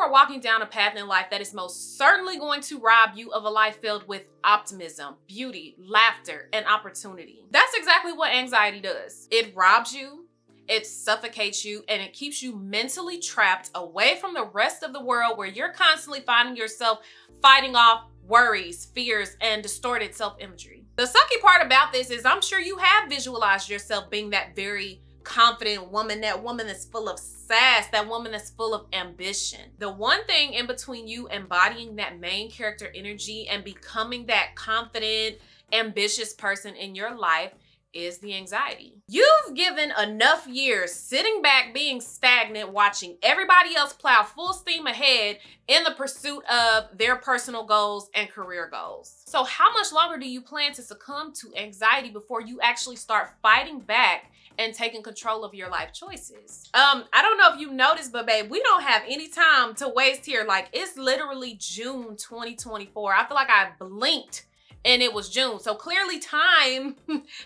are walking down a path in life that is most certainly going to rob you of a life filled with optimism, beauty, laughter, and opportunity. That's exactly what anxiety does. It robs you, it suffocates you, and it keeps you mentally trapped away from the rest of the world where you're constantly finding yourself fighting off worries, fears, and distorted self-imagery. The sucky part about this is I'm sure you have visualized yourself being that very confident woman, that woman that's full of sass, that woman that's full of ambition. The one thing in between you embodying that main character energy and becoming that confident, ambitious person in your life is the anxiety. You've given enough years sitting back being stagnant, watching everybody else plow full steam ahead in the pursuit of their personal goals and career goals. So how much longer do you plan to succumb to anxiety before you actually start fighting back and taking control of your life choices? I don't know if you noticed, but babe, we don't have any time to waste here. Like, it's literally June 2024. I feel like I blinked and it was June. So clearly time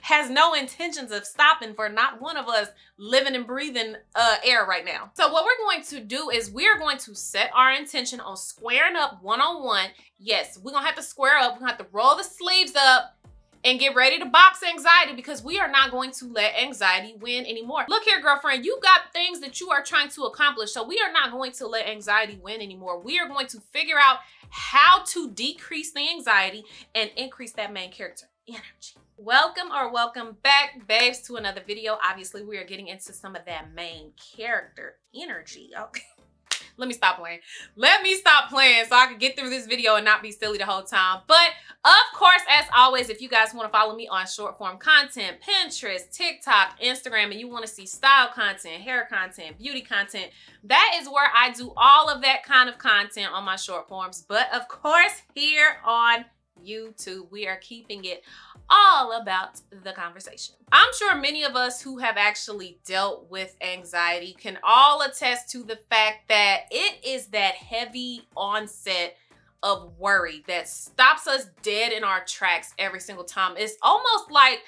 has no intentions of stopping for not one of us living and breathing air right now. So what we're going to do is we're going to set our intention on squaring up one-on-one. Yes, we're gonna have to square up. We're gonna have to roll the sleeves up and get ready to box anxiety, because we are not going to let anxiety win anymore. Look here, girlfriend, you got things that you are trying to accomplish, so we are not going to let anxiety win anymore. We are going to figure out how to decrease the anxiety and increase that main character energy. Welcome back, babes, to another video. Obviously, we are getting into some of that main character energy. Okay. Let me stop playing so I can get through this video and not be silly the whole time. But of course, as always, if you guys want to follow me on short form content, Pinterest, TikTok, Instagram, and you want to see style content, hair content, beauty content, that is where I do all of that kind of content on my short forms. But of course, here on YouTube, we are keeping it all about the conversation. I'm sure many of us who have actually dealt with anxiety can all attest to the fact that it is that heavy onset of worry that stops us dead in our tracks every single time. It's almost like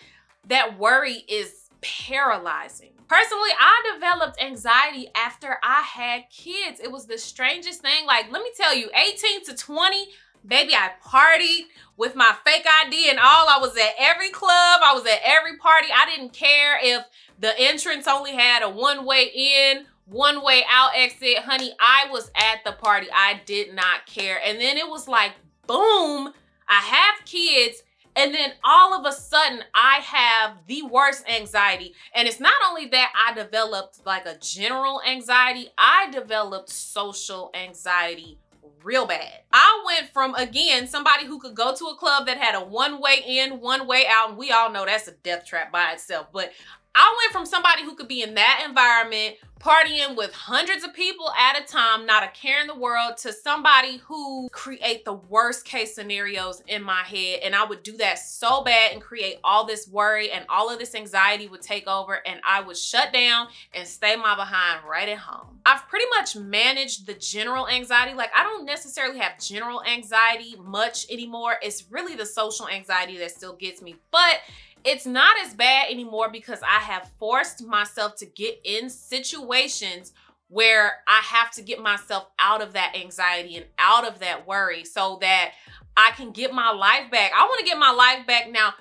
that worry is paralyzing. Personally, I developed anxiety after I had kids. It was the strangest thing. Like, let me tell you, 18 to 20, baby, I partied with my fake ID and all. I was at every club. I was at every party. I didn't care if the entrance only had a one-way in, one-way out exit. Honey, I was at the party. I did not care. And then it was like, boom, I have kids. And then all of a sudden, I have the worst anxiety. And it's not only that I developed like a general anxiety, I developed social anxiety real bad. I went from, again, somebody who could go to a club that had a one-way in, one-way out, and we all know that's a death trap by itself, but I went from somebody who could be in that environment, partying with hundreds of people at a time, not a care in the world, to somebody who create the worst case scenarios in my head. And I would do that so bad and create all this worry, and all of this anxiety would take over, and I would shut down and stay my behind right at home. I've pretty much managed the general anxiety. Like, I don't necessarily have general anxiety much anymore. It's really the social anxiety that still gets me. But it's not as bad anymore because I have forced myself to get in situations where I have to get myself out of that anxiety and out of that worry so that I can get my life back. I want to get my life back now.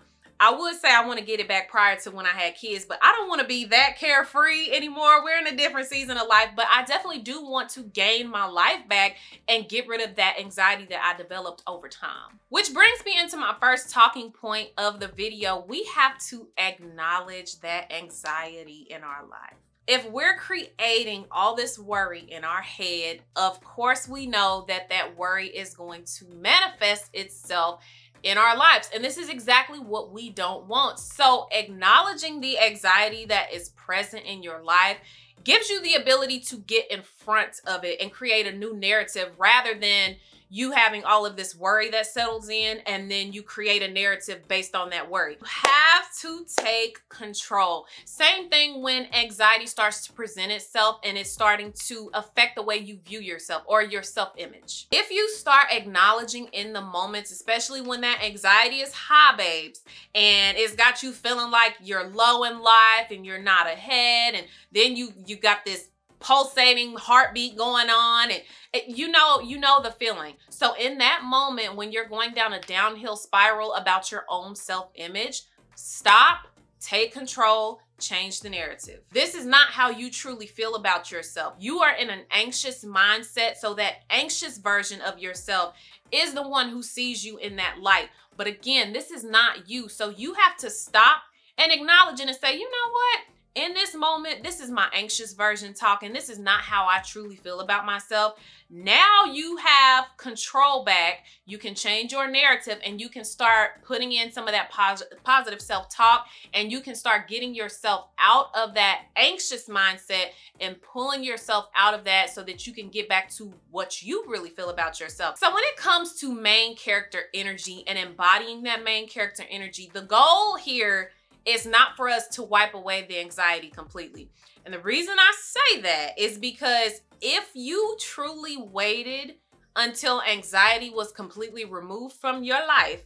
I would say I want to get it back prior to when I had kids, but I don't want to be that carefree anymore. We're in a different season of life, but I definitely do want to gain my life back and get rid of that anxiety that I developed over time. Which brings me into my first talking point of the video. We have to acknowledge that anxiety in our life. If we're creating all this worry in our head, of course we know that that worry is going to manifest itself in our lives. And this is exactly what we don't want. So acknowledging the anxiety that is present in your life gives you the ability to get in front of it and create a new narrative, rather than you having all of this worry that settles in and then you create a narrative based on that worry. You have to take control. Same thing when anxiety starts to present itself and it's starting to affect the way you view yourself or your self-image. If you start acknowledging in the moments, especially when that anxiety is high, babes, and it's got you feeling like you're low in life and you're not ahead, and then you got this pulsating heartbeat going on, and you know the feeling. So in that moment when you're going down a downhill spiral about your own self-image, stop, take control, change the narrative. This is not how you truly feel about yourself. You are in an anxious mindset, so that anxious version of yourself is the one who sees you in that light. But again, this is not you. So you have to stop and acknowledge it and say, you know what? In this moment, this is my anxious version talking. This is not how I truly feel about myself. Now you have control back. You can change your narrative and you can start putting in some of that positive self-talk, and you can start getting yourself out of that anxious mindset and pulling yourself out of that so that you can get back to what you really feel about yourself. So when it comes to main character energy and embodying that main character energy, the goal here is not for us to wipe away the anxiety completely. And the reason I say that is because if you truly waited until anxiety was completely removed from your life,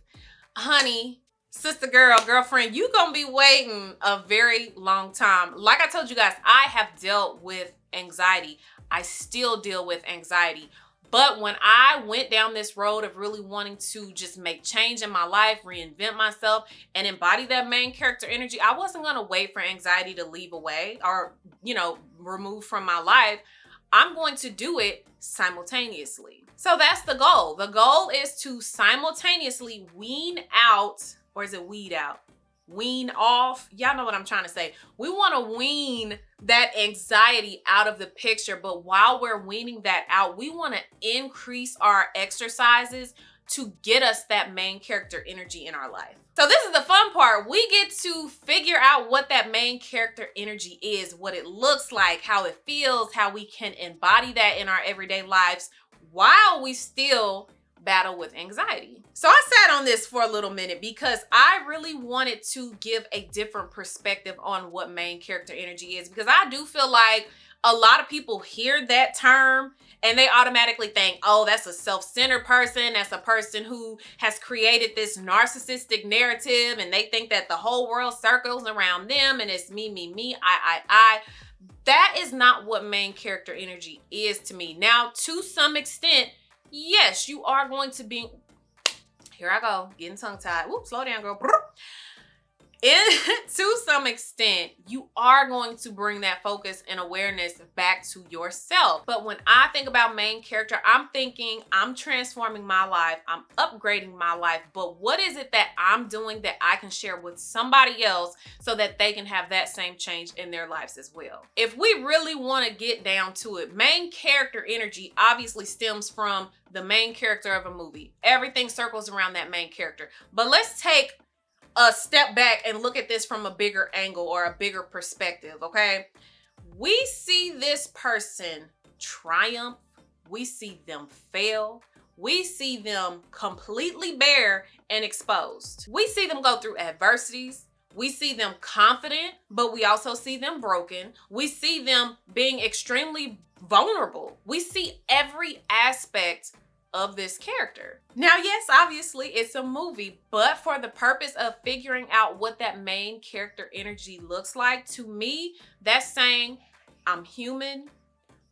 honey, sister, girl, girlfriend, you gonna be waiting a very long time. Like I told you guys, I have dealt with anxiety. I still deal with anxiety. But when I went down this road of really wanting to just make change in my life, reinvent myself, and embody that main character energy, I wasn't going to wait for anxiety to leave away or, remove from my life. I'm going to do it simultaneously. So that's the goal. The goal is to simultaneously wean out, or is it weed out? Wean off. Y'all know what I'm trying to say. We want to wean that anxiety out of the picture, but while we're weaning that out, we want to increase our exercises to get us that main character energy in our life. So this is the fun part. We get to figure out what that main character energy is, what it looks like, how it feels, how we can embody that in our everyday lives while we still battle with anxiety. So I sat on this for a little minute because I really wanted to give a different perspective on what main character energy is, because I do feel like a lot of people hear that term and they automatically think, oh, that's a self-centered person. That's a person who has created this narcissistic narrative and they think that the whole world circles around them and it's me, I. That is not what main character energy is to me. Now, to some extent, yes, you are going to be, here I go, getting tongue-tied. Whoop, slow down, girl. To some extent, you are going to bring that focus and awareness back to yourself. But when I think about main character, I'm thinking I'm transforming my life, I'm upgrading my life, but what is it that I'm doing that I can share with somebody else so that they can have that same change in their lives as well? If we really want to get down to it, main character energy obviously stems from the main character of a movie. Everything circles around that main character. But let's take a step back and look at this from a bigger angle or a bigger perspective, okay? We see this person triumph. We see them fail. We see them completely bare and exposed. We see them go through adversities. We see them confident, but we also see them broken. We see them being extremely vulnerable. We see every aspect of this character. Now, yes, obviously it's a movie, but for the purpose of figuring out what that main character energy looks like, to me, that's saying I'm human,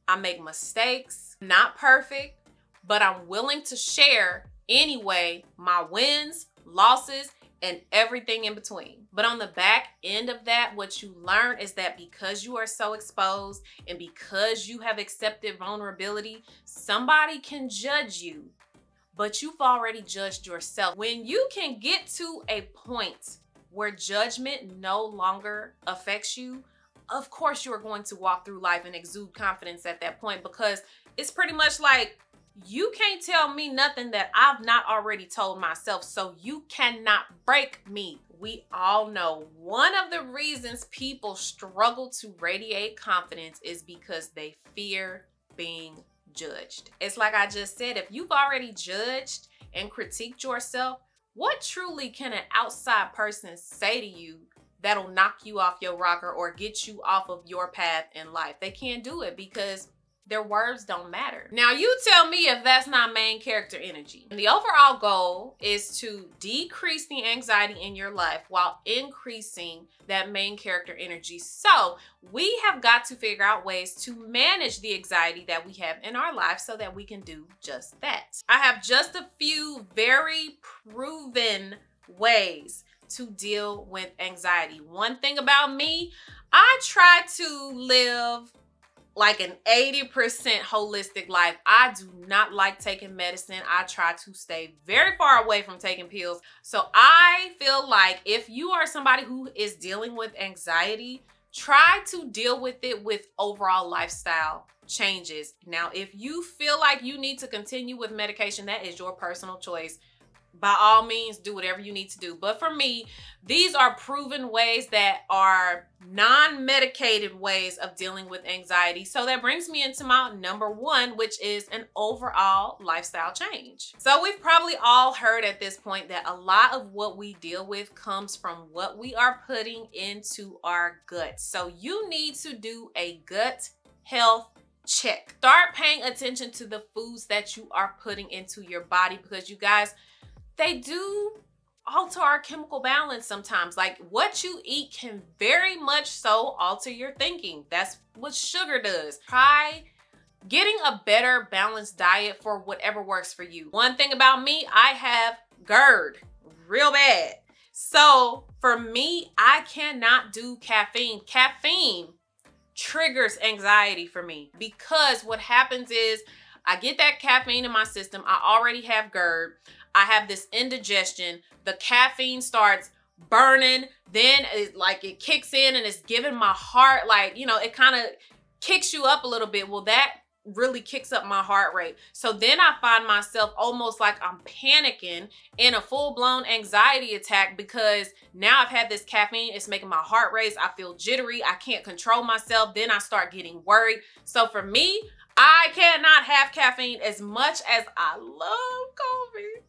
I make mistakes, not perfect, but I'm willing to share anyway my wins, losses, and everything in between. But on the back end of that, what you learn is that because you are so exposed and because you have accepted vulnerability, somebody can judge you, but you've already judged yourself. When you can get to a point where judgment no longer affects you, of course you are going to walk through life and exude confidence at that point, because it's pretty much like, you can't tell me nothing that I've not already told myself, so you cannot break me. We all know one of the reasons people struggle to radiate confidence is because they fear being judged. It's like I just said, if you've already judged and critiqued yourself, what truly can an outside person say to you that'll knock you off your rocker or get you off of your path in life? They can't do it because their words don't matter. Now you tell me if that's not main character energy. And the overall goal is to decrease the anxiety in your life while increasing that main character energy. So we have got to figure out ways to manage the anxiety that we have in our life so that we can do just that. I have just a few very proven ways to deal with anxiety. One thing about me, I try to live like an 80% holistic life. I do not like taking medicine. I try to stay very far away from taking pills. So I feel like if you are somebody who is dealing with anxiety, try to deal with it with overall lifestyle changes. Now, if you feel like you need to continue with medication, that is your personal choice. By all means, do whatever you need to do. But for me, these are proven ways that are non-medicated ways of dealing with anxiety. So that brings me into my number one, which is an overall lifestyle change. So we've probably all heard at this point that a lot of what we deal with comes from what we are putting into our gut. So you need to do a gut health check. Start paying attention to the foods that you are putting into your body, because you guys, they do alter our chemical balance sometimes. Like what you eat can very much so alter your thinking. That's what sugar does. Try getting a better balanced diet for whatever works for you. One thing about me, I have GERD real bad. So for me, I cannot do caffeine. Caffeine triggers anxiety for me, because what happens is I get that caffeine in my system. I already have GERD. I have this indigestion. The caffeine starts burning. Then it kicks in and it's giving my heart, it kind of kicks you up a little bit. Well, that really kicks up my heart rate. So then I find myself almost like I'm panicking in a full-blown anxiety attack, because now I've had this caffeine. It's making my heart race. I feel jittery. I can't control myself. Then I start getting worried. So for me, I cannot have caffeine as much as I love coffee.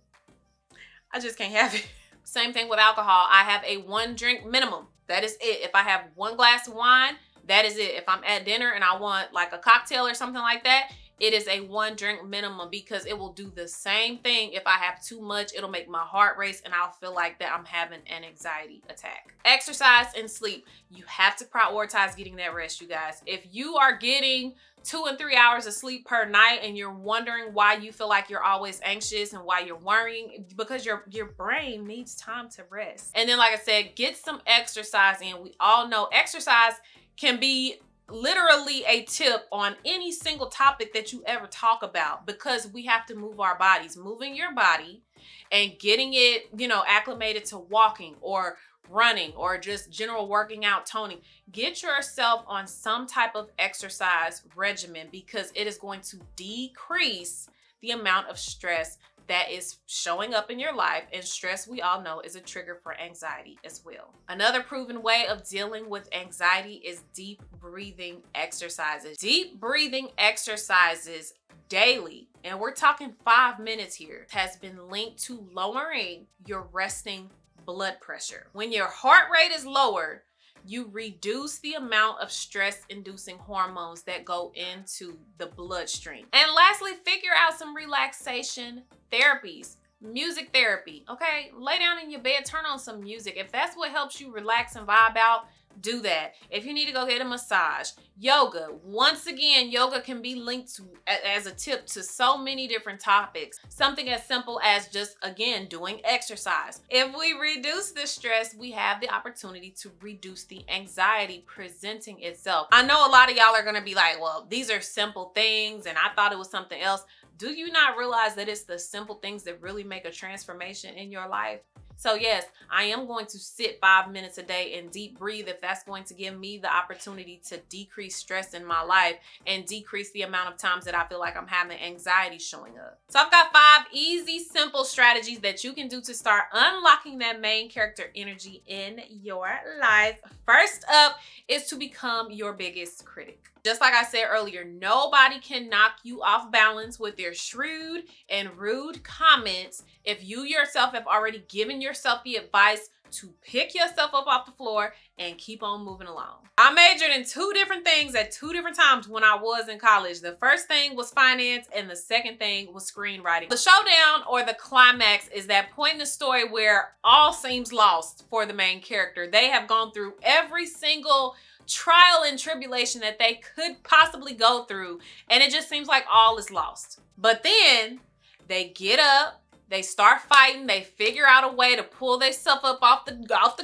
I just can't have it. Same thing with alcohol. I have a 1 drink minimum. That is it. If I have 1 glass of wine, that is it. If I'm at dinner and I want like a cocktail or something like that, it is a 1 drink minimum, because it will do the same thing. If I have too much, it'll make my heart race and I'll feel like that I'm having an anxiety attack. Exercise and sleep. You have to prioritize getting that rest, you guys. If you are getting 2 and 3 hours of sleep per night and you're wondering why you feel like you're always anxious and why you're worrying, because your brain needs time to rest. And then, like I said, get some exercise in. We all know exercise can be literally a tip on any single topic that you ever talk about, because we have to move our bodies. Moving your body and getting it, acclimated to walking or running or just general working out, toning. Get yourself on some type of exercise regimen, because it is going to decrease the amount of stress that is showing up in your life. And stress, we all know, is a trigger for anxiety as well. Another proven way of dealing with anxiety is deep breathing exercises. Deep breathing exercises daily, and we're talking 5 minutes here, has been linked to lowering your resting blood pressure. When your heart rate is lower, you reduce the amount of stress-inducing hormones that go into the bloodstream. And lastly, figure out some relaxation therapies. Music therapy, okay? Lay down in your bed, turn on some music. If that's what helps you relax and vibe out, do that. If you need to go get a massage, yoga. Once again, yoga can be linked to, as a tip to so many different topics. Something as simple as just, again, doing exercise. If we reduce the stress, we have the opportunity to reduce the anxiety presenting itself. I know a lot of y'all are gonna be like, well, these are simple things and I thought it was something else. Do you not realize that it's the simple things that really make a transformation in your life? So yes, I am going to sit 5 minutes a day and deep breathe if that's going to give me the opportunity to decrease stress in my life and decrease the amount of times that I feel like I'm having anxiety showing up. So I've got 5 easy, simple strategies that you can do to start unlocking that main character energy in your life. First up is to become your biggest critic. Just like I said earlier, nobody can knock you off balance with their shrewd and rude comments if you yourself have already given yourself the advice to pick yourself up off the floor and keep on moving along. I majored in 2 different things at 2 different times when I was in college. The first thing was finance and the second thing was screenwriting. The showdown or the climax is that point in the story where all seems lost for the main character. They have gone through every single trial and tribulation that they could possibly go through, and it just seems like all is lost. But then they get up, they start fighting, they figure out a way to pull themselves up off the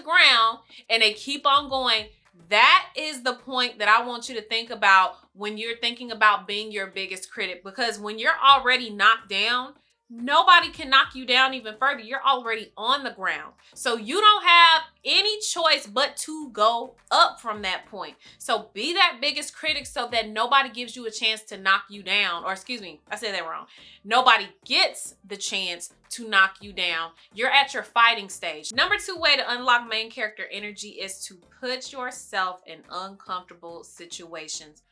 ground, and they keep on going. That is the point that I want you to think about when you're thinking about being your biggest critic, because when you're already knocked down, nobody can knock you down even further. You're already on the ground. So you don't have any choice but to go up from that point. So be that biggest critic so that nobody gives you a chance to knock you down. Or excuse me, I said that wrong. Nobody gets the chance to knock you down. You're at your fighting stage. Number 2 way to unlock main character energy is to put yourself in uncomfortable situations.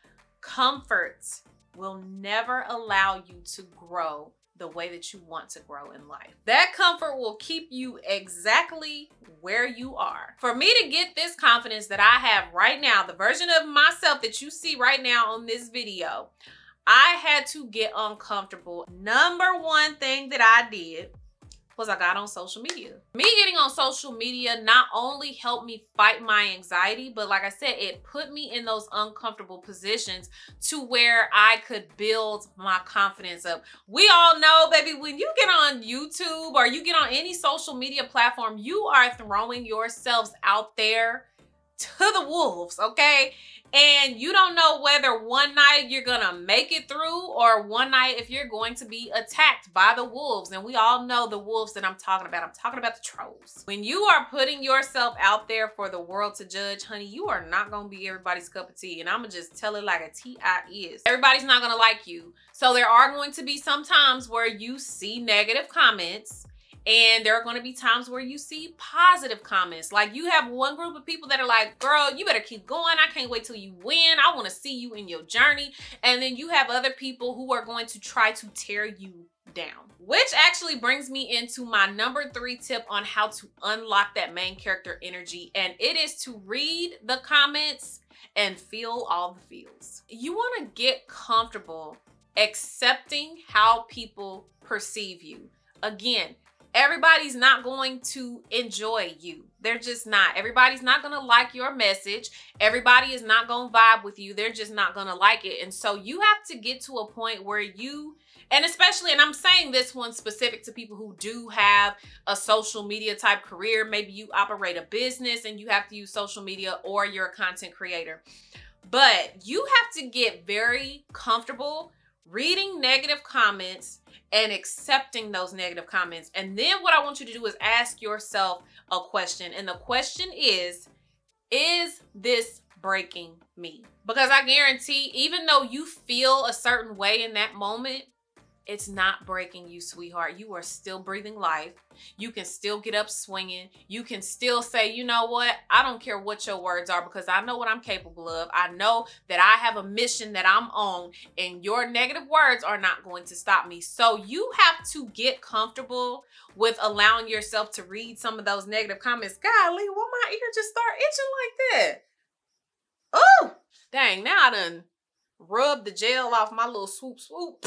Comfort will never allow you to grow the way that you want to grow in life. That comfort will keep you exactly where you are. For me to get this confidence that I have right now, the version of myself that you see right now on this video, I had to get uncomfortable. Number 1 thing that I did was I got on social media. Me getting on social media not only helped me fight my anxiety, but like I said, it put me in those uncomfortable positions to where I could build my confidence up. We all know, baby, when you get on YouTube or you get on any social media platform, you are throwing yourselves out there to the wolves, okay? And you don't know whether one night you're gonna make it through or one night if you're going to be attacked by the wolves. And we all know the wolves that I'm talking about. I'm talking about the trolls. When you are putting yourself out there for the world to judge, honey, you are not gonna be everybody's cup of tea. And I'm gonna just tell it like a T.I. is. Everybody's not gonna like you. So there are going to be some times where you see negative comments, and there are going to be times where you see positive comments. Like you have one group of people that are like, girl, you better keep going. I can't wait till you win. I want to see you in your journey. And then you have other people who are going to try to tear you down. Which actually brings me into my number 3 tip on how to unlock that main character energy. And it is to read the comments and feel all the feels. You want to get comfortable accepting how people perceive you. Again, everybody's not going to enjoy you. They're just not. Everybody's not going to like your message. Everybody is not going to vibe with you. They're just not going to like it. And so you have to get to a point where you, and especially, and I'm saying this one specific to people who do have a social media type career. Maybe you operate a business and you have to use social media, or you're a content creator. But you have to get very comfortable reading negative comments and accepting those negative comments. And then what I want you to do is ask yourself a question. And the question is this breaking me? Because I guarantee, even though you feel a certain way in that moment, it's not breaking you, sweetheart. You are still breathing life. You can still get up swinging. You can still say, you know what? I don't care what your words are, because I know what I'm capable of. I know that I have a mission that I'm on, and your negative words are not going to stop me. So you have to get comfortable with allowing yourself to read some of those negative comments. Golly, why my ear just start itching like that? Oh, dang, now I done rubbed the gel off my little swoop.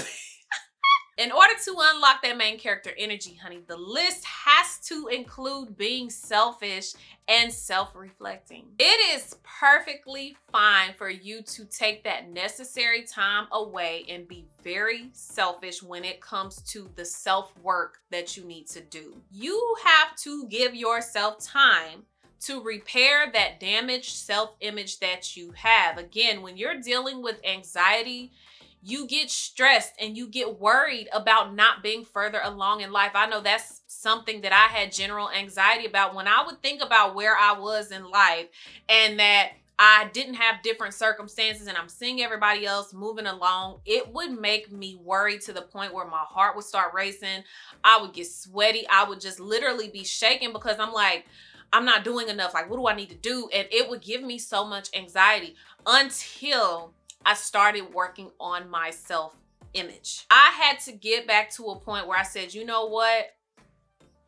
In order to unlock that main character energy, honey, the list has to include being selfish and self-reflecting. It is perfectly fine for you to take that necessary time away and be very selfish when it comes to the self-work that you need to do. You have to give yourself time to repair that damaged self-image that you have. Again, when you're dealing with anxiety, you get stressed and you get worried about not being further along in life. I know that's something that I had general anxiety about when I would think about where I was in life and that I didn't have different circumstances and I'm seeing everybody else moving along. It would make me worry to the point where my heart would start racing. I would get sweaty. I would just literally be shaking because I'm like, I'm not doing enough. Like, what do I need to do? And it would give me so much anxiety until I started working on my self-image. I had to get back to a point where I said, you know what?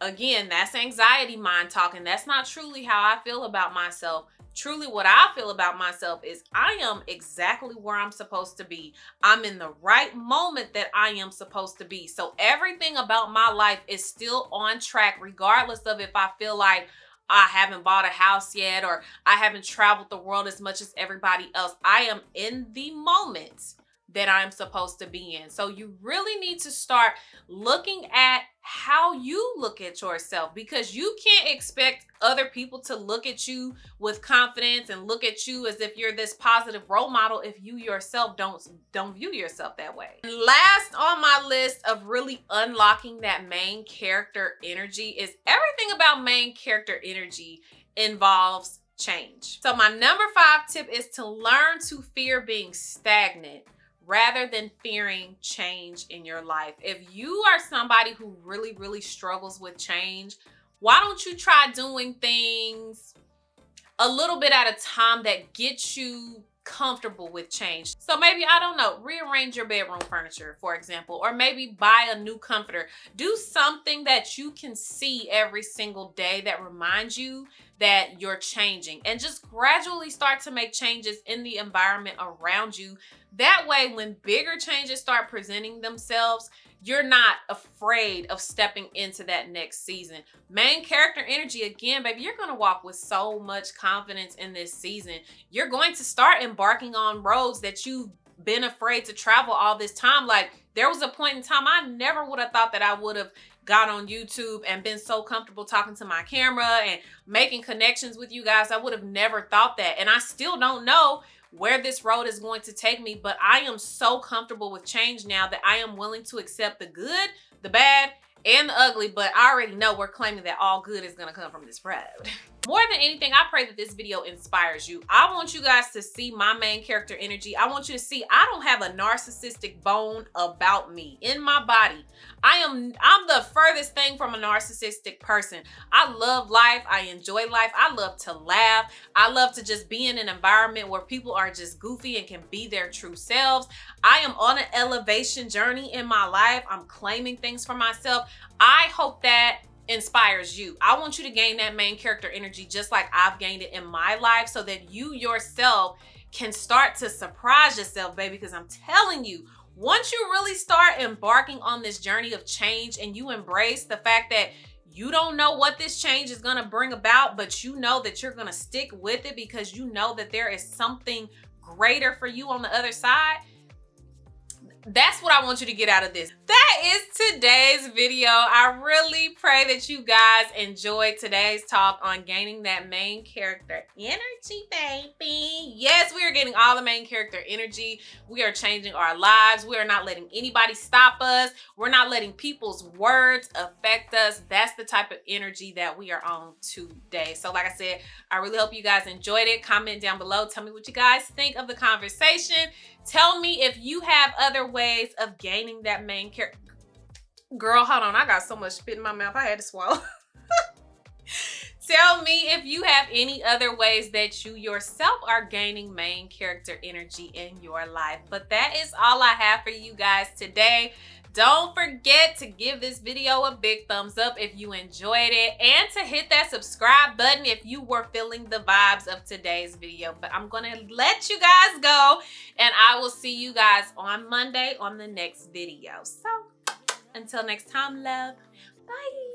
Again, that's anxiety mind talking. That's not truly how I feel about myself. Truly what I feel about myself is I am exactly where I'm supposed to be. I'm in the right moment that I am supposed to be. So everything about my life is still on track, regardless of if I feel like I haven't bought a house yet or I haven't traveled the world as much as everybody else. I am in the moment that I'm supposed to be in. So you really need to start looking at how you look at yourself, because you can't expect other people to look at you with confidence and look at you as if you're this positive role model if you yourself don't view yourself that way. And last on my list of really unlocking that main character energy is everything about main character energy involves change. So my number 5 tip is to learn to fear being stagnant rather than fearing change in your life. If you are somebody who really struggles with change, why don't you try doing things a little bit at a time that get you comfortable with change? So maybe, I don't know, rearrange your bedroom furniture, for example, or maybe buy a new comforter. Do something that you can see every single day that reminds you that you're changing, and just gradually start to make changes in the environment around you. That way, when bigger changes start presenting themselves, you're not afraid of stepping into that next season. Main character energy, again, baby, you're gonna walk with so much confidence in this season. You're going to start embarking on roads that you've been afraid to travel all this time. Like, there was a point in time I never would have thought that I would have got on YouTube and been so comfortable talking to my camera and making connections with you guys. I would have never thought that. And I still don't know where this road is going to take me, but I am so comfortable with change now that I am willing to accept the good, the bad, and the ugly. But I already know we're claiming that all good is gonna come from this road. More than anything, I pray that this video inspires you. I want you guys to see my main character energy. I want you to see I don't have a narcissistic bone about me in my body. I'm the furthest thing from a narcissistic person. I love life. I enjoy life. I love to laugh. I love to just be in an environment where people are just goofy and can be their true selves. I am on an elevation journey in my life. I'm claiming things for myself. I hope that inspires you. I want you to gain that main character energy just like I've gained it in my life, so that you yourself can start to surprise yourself, baby, because I'm telling you, once you really start embarking on this journey of change and you embrace the fact that you don't know what this change is going to bring about, but you know that you're going to stick with it because you know that there is something greater for you on the other side. That's what I want you to get out of this. That is today's video. I really pray that you guys enjoyed today's talk on gaining that main character energy, baby. Yes, we are getting all the main character energy. We are changing our lives. We are not letting anybody stop us. We're not letting people's words affect us. That's the type of energy that we are on today. So like I said, I really hope you guys enjoyed it. Comment down below. Tell me what you guys think of the conversation. Tell me if you have other ways of gaining that main character. Girl, hold on. I got so much spit in my mouth. I had to swallow. Tell me if you have any other ways that you yourself are gaining main character energy in your life. But that is all I have for you guys today. Don't forget to give this video a big thumbs up if you enjoyed it, and to hit that subscribe button if you were feeling the vibes of today's video. But I'm gonna let you guys go, and I will see you guys on Monday on the next video. So until next time, love, bye.